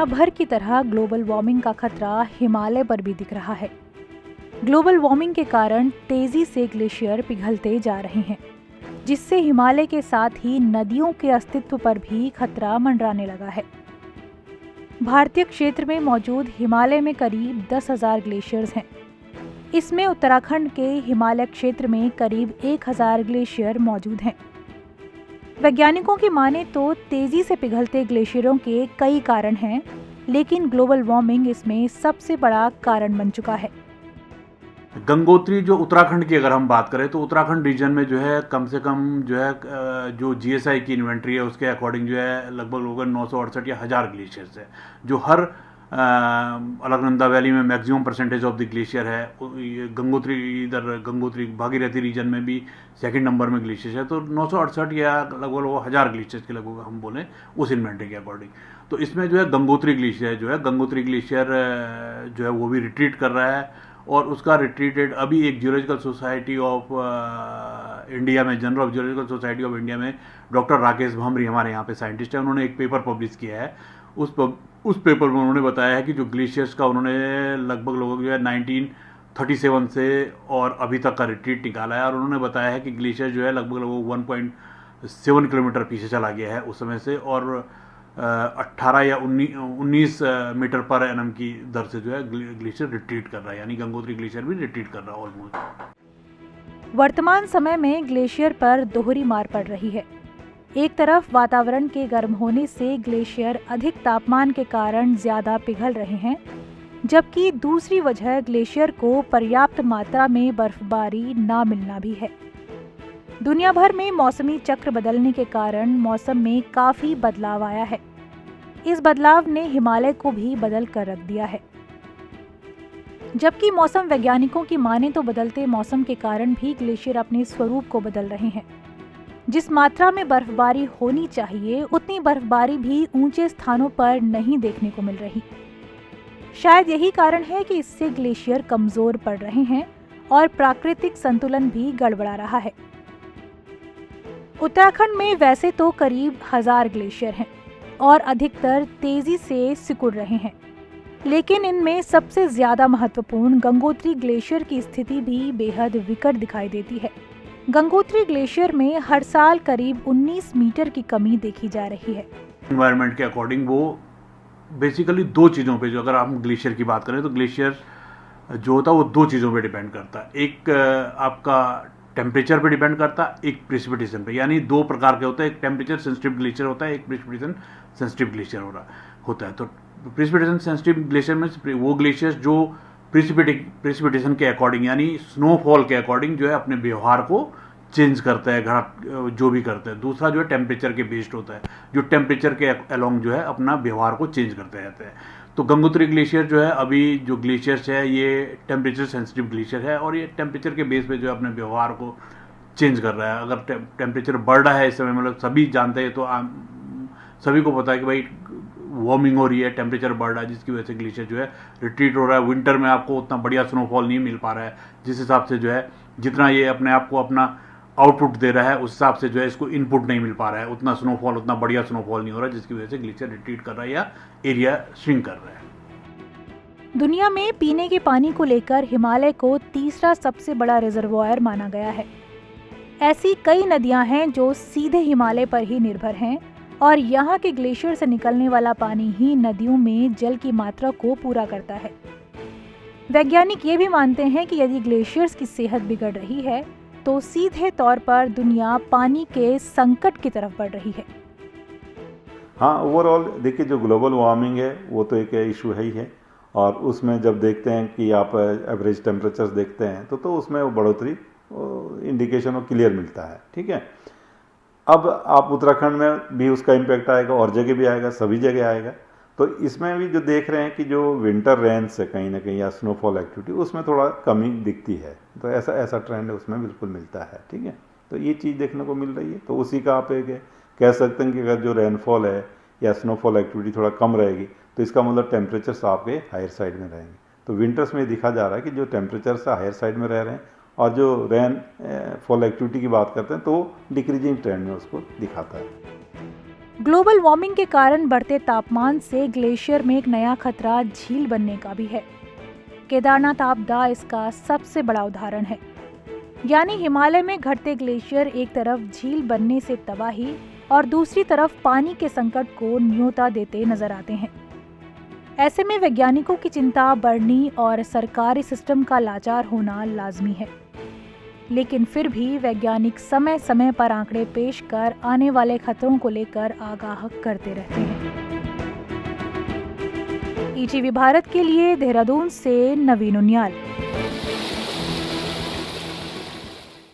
दुनिया भर की तरह ग्लोबल वार्मिंग का खतरा हिमालय पर भी दिख रहा है। ग्लोबल वार्मिंग के कारण तेजी से ग्लेशियर पिघलते जा रहे हैं, जिससे हिमालय के साथ ही नदियों के अस्तित्व पर भी खतरा मंडराने लगा है। भारतीय क्षेत्र में मौजूद हिमालय में करीब 10,000 ग्लेशियर्स हैं। इसमें उत्तराखंड के हिमालय क्षेत्र में करीब 1,000 ग्लेशियर मौजूद हैं। वैज्ञानिकों की माने तो तेजी से पिघलते ग्लेशियरों के कई कारण हैं, लेकिन ग्लोबल वार्मिंग इसमें सबसे बड़ा कारण बन चुका है। गंगोत्री जो उत्तराखंड की अगर हम बात करें तो उत्तराखंड रीजन में जो है कम से कम जो है जो जीएसआई की इन्वेंट्री है उसके अकॉर्डिंग जो है लगभग 968 या 1000 ग्लेशियर्स है, जो हर अलकनंदा वैली में maximum percentage of the glacier है। गंगोत्री इधर गंगोत्री भागीरथी रीजन में भी सेकंड नंबर में ग्लेशियर है, तो 968 या लगभग 1000 ग्लेशियर्स के लगभग हम बोलें उस इन्वेंट्री के अकॉर्डिंग। तो इसमें जो है गंगोत्री ग्लेशियर जो है वो भी रिट्रीट कर रहा है, और उसका रिट्रीटेड अभी एक जियोलॉजिकल सोसाइटी ऑफ इंडिया में, general of geological society of India में डॉक्टर राकेश भामरी हमारे यहाँ पे साइंटिस्ट है, उन्होंने एक पेपर पब्लिश किया है। उस पेपर में उन्होंने बताया है कि जो ग्लेशियर्स का उन्होंने लगभग जो है 1937 से और अभी तक का रिट्रीट निकाला है, और उन्होंने बताया है कि ग्लेशियर जो है लगभग 1.7 किलोमीटर पीछे चला गया है उस समय से, और 18 या 19 मीटर पर एनम की दर से जो है ग्लेशियर रिट्रीट कर रहा है, यानी गंगोत्री ग्लेशियर भी रिट्रीट कर रहा है ऑलमोस्ट। वर्तमान समय में ग्लेशियर पर दोहरी मार पड़ रही है। एक तरफ वातावरण के गर्म होने से ग्लेशियर अधिक तापमान के कारण ज्यादा पिघल रहे हैं, जबकि दूसरी वजह ग्लेशियर को पर्याप्त मात्रा में बर्फबारी न मिलना भी है। दुनिया भर में मौसमी चक्र बदलने के कारण मौसम में काफी बदलाव आया है। इस बदलाव ने हिमालय को भी बदल कर रख दिया है। जबकि मौसम वैज्ञानिकों की माने तो बदलते मौसम के कारण भी ग्लेशियर अपने स्वरूप को बदल रहे हैं। जिस मात्रा में बर्फबारी होनी चाहिए उतनी बर्फबारी भी ऊंचे स्थानों पर नहीं देखने को मिल रही। शायद यही कारण है कि इससे ग्लेशियर कमजोर पड़ रहे हैं और प्राकृतिक संतुलन भी गड़बड़ा रहा है। उत्तराखंड में वैसे तो करीब 1000 ग्लेशियर हैं और अधिकतर तेजी से सिकुड़ रहे हैं, लेकिन इनमें सबसे ज्यादा महत्वपूर्ण गंगोत्री ग्लेशियर की स्थिति भी बेहद विकट दिखाई देती है। गंगोत्री ग्लेशियर में हर साल करीब 19 मीटर की कमी देखी जा रही है। एनवायरनमेंट के अकॉर्डिंग वो बेसिकली दो चीज़ों पे, जो अगर हम ग्लेशियर की बात करें तो ग्लेशियर जो होता है वो दो चीज़ों पे डिपेंड करता है। एक आपका टेम्परेचर पे डिपेंड करता है, एक प्रेसिपिटेशन पे, यानी दो प्रकार के होते हैं। एक टेम्परेचर सेंसिटिव ग्लेशियर होता है, एक प्रेसिपिटेशन सेंसिटिव ग्लेशियर होता है। तो प्रेसिपिटेशन सेंसिटिव ग्लेशियर में वो ग्लेशियर्स जो प्रेसिपिटेशन के अकॉर्डिंग यानी स्नोफॉल के अकॉर्डिंग जो है अपने व्यवहार को चेंज करता है, जो भी करते हैं। दूसरा जो है टेम्परेचर के बेस्ड होता है, जो टेम्परेचर के अलोंग जो है अपना व्यवहार को चेंज करते रहते हैं। तो गंगोत्री ग्लेशियर जो है अभी जो ग्लेशियर्स है ये टेम्परेचर सेंसिटिव ग्लेशियर है, और ये टेम्परेचर के बेस पे जो है अपने व्यवहार को चेंज कर रहा है। अगर टेम्परेचर बढ़ रहा है इस समय, मतलब सभी जानते हैं, तो सभी को पता है कि भाई वार्मिंग हो रही है, टेम्परेचर बढ़ रहा है, जिसकी वजह से ग्लेशियर जो है रिट्रीट हो रहा है। विंटर में आपको उतना बढ़िया स्नोफॉल नहीं मिल पा रहा है, जिस हिसाब से जो है जितना ये अपने आप को अपना आउटपुट दे रहा है उस हिसाब से जो है इसको इनपुट नहीं मिल पा रहा है, उतना स्नोफॉल, उतना बढ़िया स्नोफॉल नहीं हो रहा है, जिसकी वजह से ग्लेशियर रिट्रीट कर रहा है या एरिया श्रिंक कर रहा है। दुनिया में पीने के पानी को लेकर हिमालय को तीसरा सबसे बड़ा रिजर्वॉयर माना गया है। ऐसी कई नदियां हैं जो सीधे हिमालय पर ही निर्भर हैं, और यहाँ के ग्लेशियर से निकलने वाला पानी ही नदियों में जल की मात्रा को पूरा करता है। वैज्ञानिक ये भी मानते हैं कि यदि ग्लेशियर्स की सेहत बिगड़ रही है तो सीधे तौर पर दुनिया पानी के संकट की तरफ बढ़ रही है। हाँ, ओवरऑल देखिए जो ग्लोबल वार्मिंग है वो तो एक इशू है ही है, और उसमें जब देखते हैं कि आप एवरेज टेम्परेचर्स देखते हैं तो उसमें वो बढ़ोतरी इंडिकेशन वो क्लियर मिलता है। ठीक है, अब आप उत्तराखंड में भी उसका इम्पैक्ट आएगा और जगह भी आएगा, सभी जगह आएगा। तो इसमें भी जो देख रहे हैं कि जो विंटर रेंस है कहीं ना कहीं या स्नोफॉल एक्टिविटी उसमें थोड़ा कमी दिखती है, तो ऐसा ट्रेंड उसमें बिल्कुल मिलता है। ठीक है, तो ये चीज़ देखने को मिल रही है। तो उसी का आप एक कह सकते हैं कि अगर जो रेनफॉल है या स्नोफॉल एक्टिविटी थोड़ा कम रहेगी तो इसका मतलब टेम्परेचर्स आपके हायर साइड में रहेंगे। तो विंटर्स में दिखा जा रहा है कि जो टेम्परेचर्स हायर साइड में रह रहे हैं और जो रेन फॉल एक्टिविटी की बात करते हैं तो डिक्रीजिंग ट्रेंड में उसको दिखाता है। ग्लोबल वार्मिंग के कारण बढ़ते तापमान से ग्लेशियर में एक नया खतरा झील बनने का भी है। केदारनाथ आपदा इसका सबसे बड़ा उदाहरण है। यानी हिमालय में घटते ग्लेशियर एक तरफ झील बनने से तबाही और दूसरी तरफ पानी के संकट को न्योता देते नजर आते हैं। ऐसे में वैज्ञानिकों की चिंता बढ़नी और सरकारी सिस्टम का लाचार होना लाजमी है। लेकिन फिर भी वैज्ञानिक समय समय पर आंकड़े पेश कर आने वाले खतरों को लेकर आगाह करते रहते हैं। ईटीवी भारत के लिए देहरादून से नवीन उनियाल।